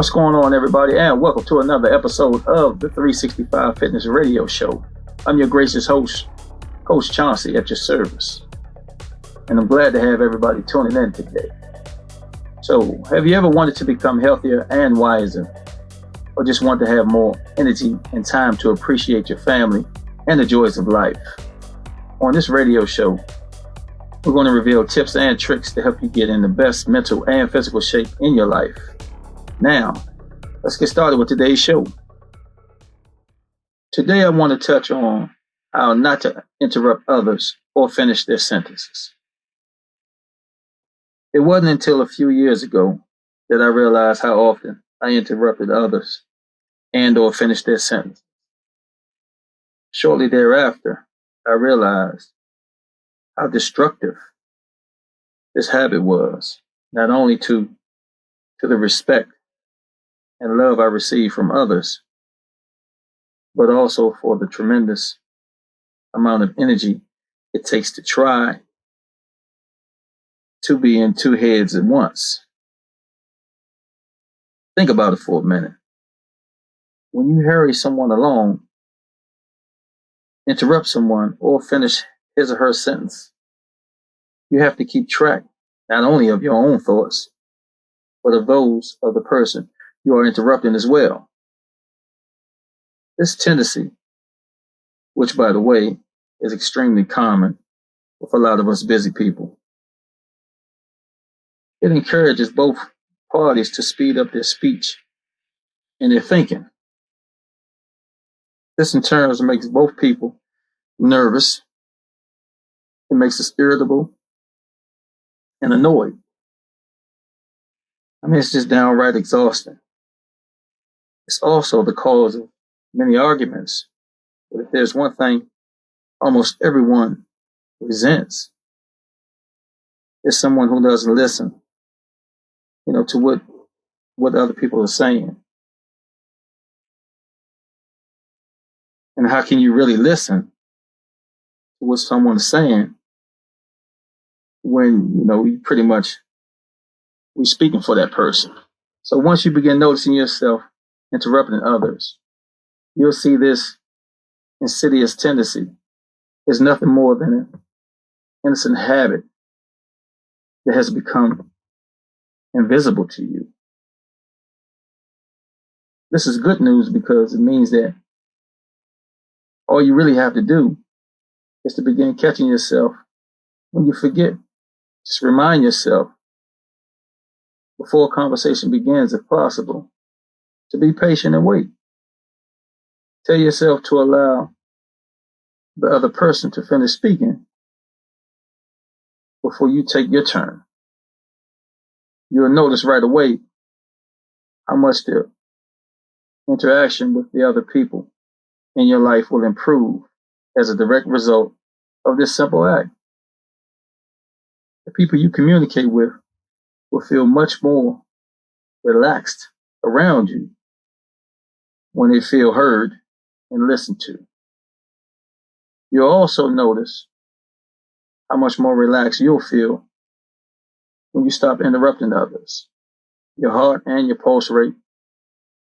What's going on, everybody, and welcome to another episode of the 365 Fitness Radio Show. I'm your gracious host, Coach Chauncey, at your service, and I'm glad to have everybody tuning in today. So, have you ever wanted to become healthier and wiser, or just want to have more energy and time to appreciate your family and the joys of life? On this radio show, we're going to reveal tips and tricks to help you get in the best mental and physical shape in your life. Now, let's get started with today's show. Today, I want to touch on how not to interrupt others or finish their sentences. It wasn't until a few years ago that I realized how often I interrupted others and or finished their sentences. Shortly thereafter, I realized how destructive this habit was, not only to the respect and love I receive from others, but also for the tremendous amount of energy it takes to try to be in two heads at once. Think about it for a minute. When you hurry someone along, interrupt someone, or finish his or her sentence, you have to keep track not only of your own thoughts, but of those of the person you are interrupting as well. This tendency, which by the way is extremely common with a lot of us busy people, it encourages both parties to speed up their speech and their thinking. This in turn makes both people nervous. It makes us irritable and annoyed. I mean, it's just downright exhausting. It's also the cause of many arguments. But if there's one thing almost everyone resents, it's someone who doesn't listen, to what other people are saying. And how can you really listen to what someone's saying when, we're speaking for that person? So once you begin noticing yourself interrupting others, you'll see this insidious tendency is nothing more than an innocent habit that has become invisible to you. This is good news because it means that all you really have to do is to begin catching yourself when you forget. Just remind yourself before a conversation begins, if possible, to be patient and wait. Tell yourself to allow the other person to finish speaking before you take your turn. You'll notice right away how much the interaction with the other people in your life will improve as a direct result of this simple act. The people you communicate with will feel much more relaxed around you when they feel heard and listened to. You'll also notice how much more relaxed you'll feel when you stop interrupting others. Your heart and your pulse rate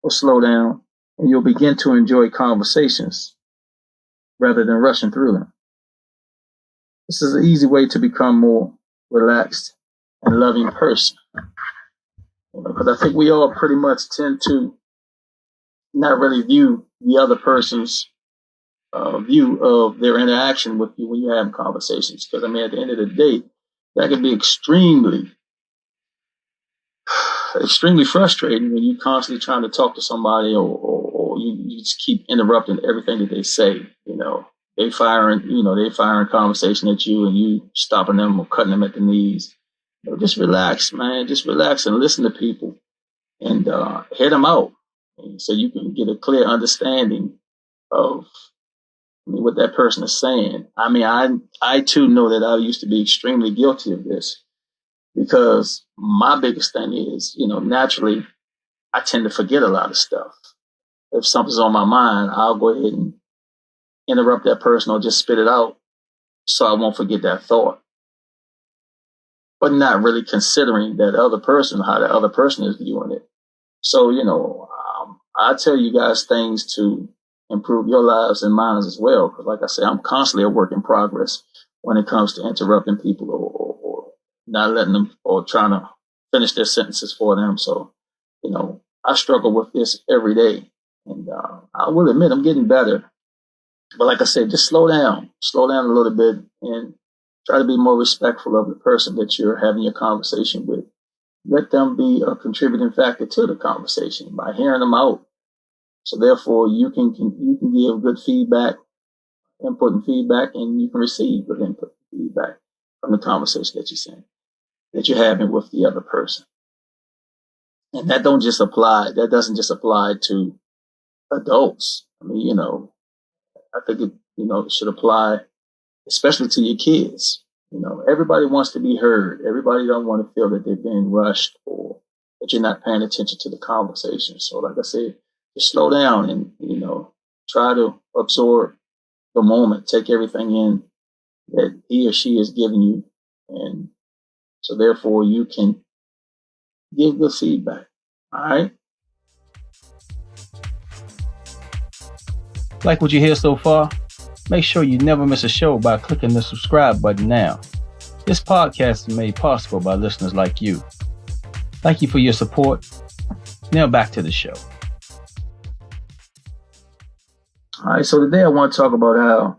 will slow down, and you'll begin to enjoy conversations rather than rushing through them. This is an easy way to become more relaxed and loving person. Because I think we all pretty much tend to not really view the other person's view of their interaction with you when you're having conversations. Because, at the end of the day, that can be extremely frustrating when you're constantly trying to talk to somebody or you just keep interrupting everything that they say. They firing conversation at you and you stopping them or cutting them at the knees. Just relax, man. Just relax and listen to people and hear them out so you can get a clear understanding of what that person is saying. I too know that I used to be extremely guilty of this because my biggest thing is, naturally, I tend to forget a lot of stuff. If something's on my mind, I'll go ahead and interrupt that person or just spit it out so I won't forget that thought. But not really considering that other person, how the other person is viewing it. So, I tell you guys things to improve your lives and mine as well. Because, like I say, I'm constantly a work in progress when it comes to interrupting people or not letting them or trying to finish their sentences for them. So, I struggle with this every day. And I will admit I'm getting better. But like I said, just slow down a little bit and try to be more respectful of the person that you're having your conversation with. Let them be a contributing factor to the conversation by hearing them out. So therefore, you can give good feedback, input and feedback, and you can receive good input and feedback from the conversation that you're having with the other person. And that doesn't just apply to adults. I mean, I think it should apply especially to your kids. Everybody wants to be heard. Everybody don't want to feel that they're being rushed or that you're not paying attention to the conversation. So like I said, just slow down and, try to absorb the moment, take everything in that he or she is giving you. And so therefore you can give good feedback. All right. Like what you hear so far? Make sure you never miss a show by clicking the subscribe button now. This podcast is made possible by listeners like you. Thank you for your support. Now back to the show. All right, so today I want to talk about how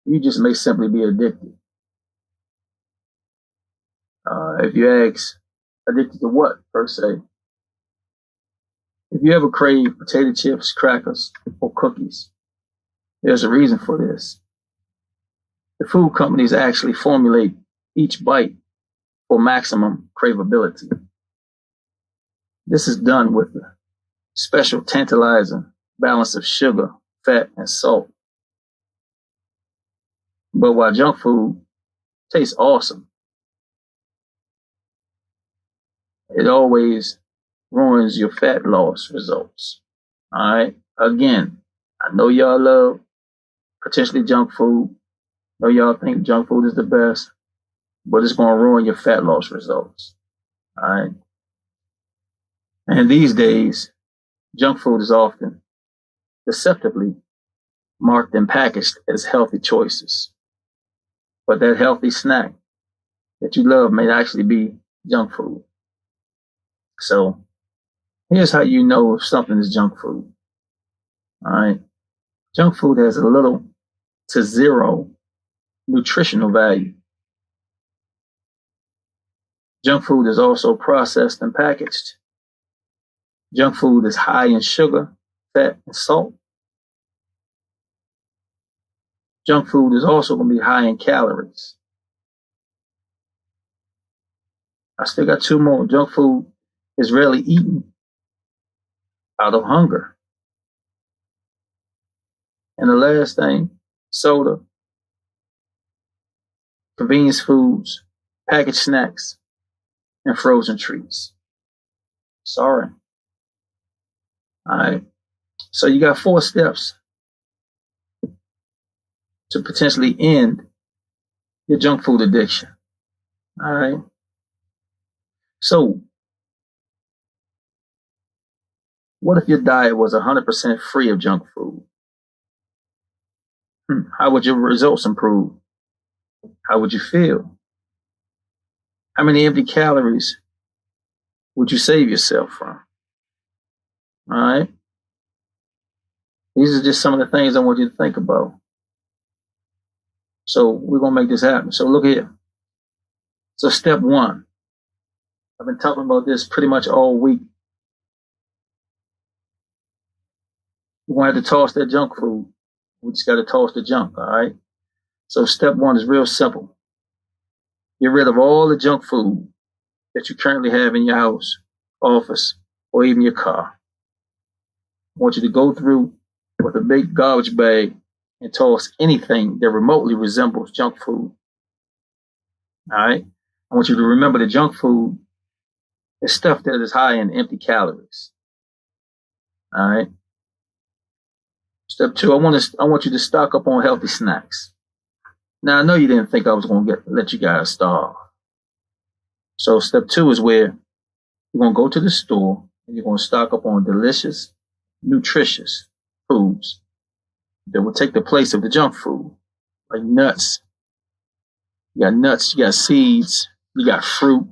you just may simply be addicted. If you ask, addicted to what, per se? If you ever crave potato chips, crackers, or cookies, there's a reason for this. The food companies actually formulate each bite for maximum craveability. This is done with a special tantalizing balance of sugar, fat, and salt. But while junk food tastes awesome, it always ruins your fat loss results. All right. Again, I know y'all love potentially junk food. I know y'all think junk food is the best, but it's going to ruin your fat loss results. All right. And these days, junk food is often deceptively marked and packaged as healthy choices. But that healthy snack that you love may actually be junk food. So here's how you know if something is junk food. All right. Junk food has a little to zero nutritional value. Junk food is also processed and packaged. Junk food is high in sugar, fat, and salt. Junk food is also going to be high in calories. I still got two more. Junk food is rarely eaten out of hunger. And the last thing, soda, convenience foods, packaged snacks, and frozen treats. Sorry. All right. So you got 4 steps to potentially end your junk food addiction. All right. So what if your diet was 100% free of junk food? How would your results improve? How would you feel? How many empty calories would you save yourself from? All right. These are just some of the things I want you to think about. So we're going to make this happen. So look here. So step 1. I've been talking about this pretty much all week. You're going to have to toss that junk food. We just got to toss the junk, all right? So step 1 is real simple. Get rid of all the junk food that you currently have in your house, office, or even your car. I want you to go through with a big garbage bag and toss anything that remotely resembles junk food. All right? I want you to remember that junk food is stuff that is high in empty calories. All right? Step 2, I want you to stock up on healthy snacks. Now, I know you didn't think I was going to let you guys starve. So step 2 is where you're going to go to the store and you're going to stock up on delicious, nutritious foods that will take the place of the junk food, like nuts. You got nuts, you got seeds, you got fruit,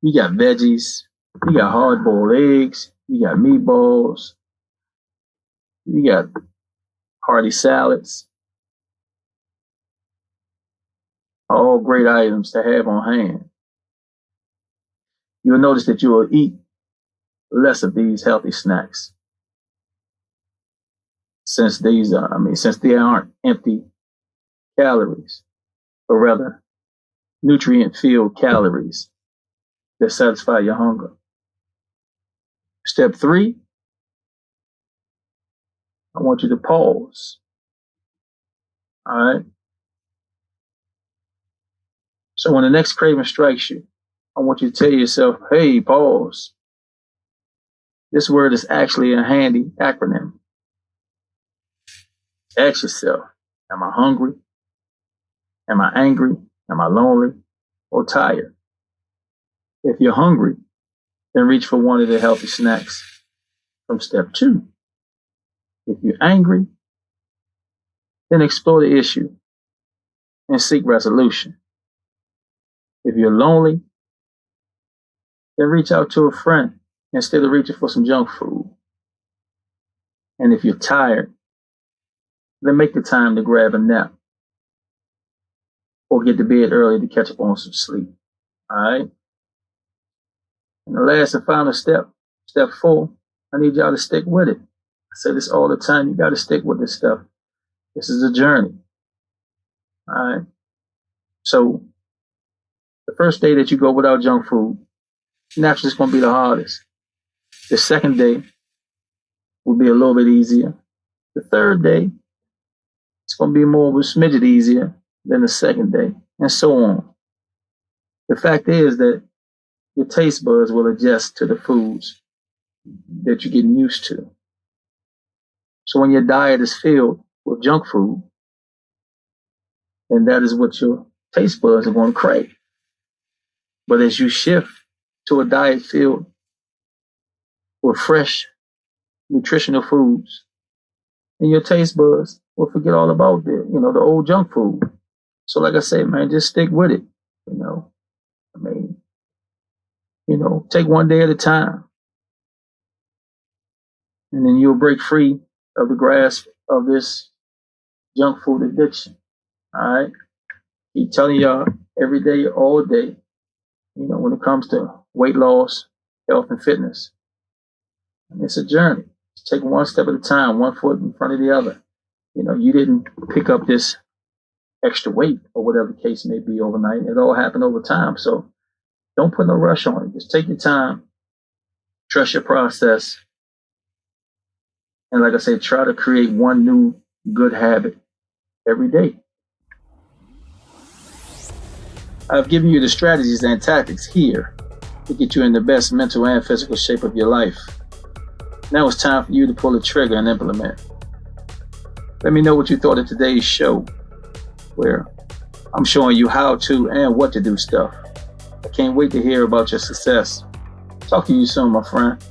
you got veggies, you got hard-boiled eggs, you got meatballs, you got hearty salads. All great items to have on hand. You'll notice that you will eat less of these healthy snacks, since they aren't empty calories, but rather nutrient-filled calories that satisfy your hunger. Step 3, I want you to pause. All right? So when the next craving strikes you, I want you to tell yourself, hey, pause. This word is actually a handy acronym. Ask yourself, am I hungry? Am I angry? Am I lonely or tired? If you're hungry, then reach for one of the healthy snacks from step 2. If you're angry, then explore the issue and seek resolution. If you're lonely, then reach out to a friend instead of reaching for some junk food. And if you're tired, then make the time to grab a nap or get to bed early to catch up on some sleep. All right? And the last and final step, step 4, I need y'all to stick with it. I say this all the time. You got to stick with this stuff. This is a journey. All right? So the first day that you go without junk food, naturally it's going to be the hardest. The second day will be a little bit easier. The third day, it's going to be more of a smidget easier than the second day, and so on. The fact is that your taste buds will adjust to the foods that you're getting used to. So when your diet is filled with junk food, then that is what your taste buds are going to crave. But as you shift to a diet filled with fresh, nutritional foods, and your taste buds will forget all about the old junk food. So like I say, man, just stick with it. Take one day at a time. And then you'll break free of the grasp of this junk food addiction. All right? Keep telling y'all every day, all day, when it comes to weight loss, health, and fitness. And it's a journey. Just take one step at a time, one foot in front of the other. You didn't pick up this extra weight or whatever the case may be overnight. It all happened over time. So don't put no rush on it. Just take your time. Trust your process. And like I say, try to create one new good habit every day. I've given you the strategies and tactics here to get you in the best mental and physical shape of your life. Now it's time for you to pull the trigger and implement. Let me know what you thought of today's show, where I'm showing you how to and what to do stuff. I can't wait to hear about your success. Talk to you soon, my friend.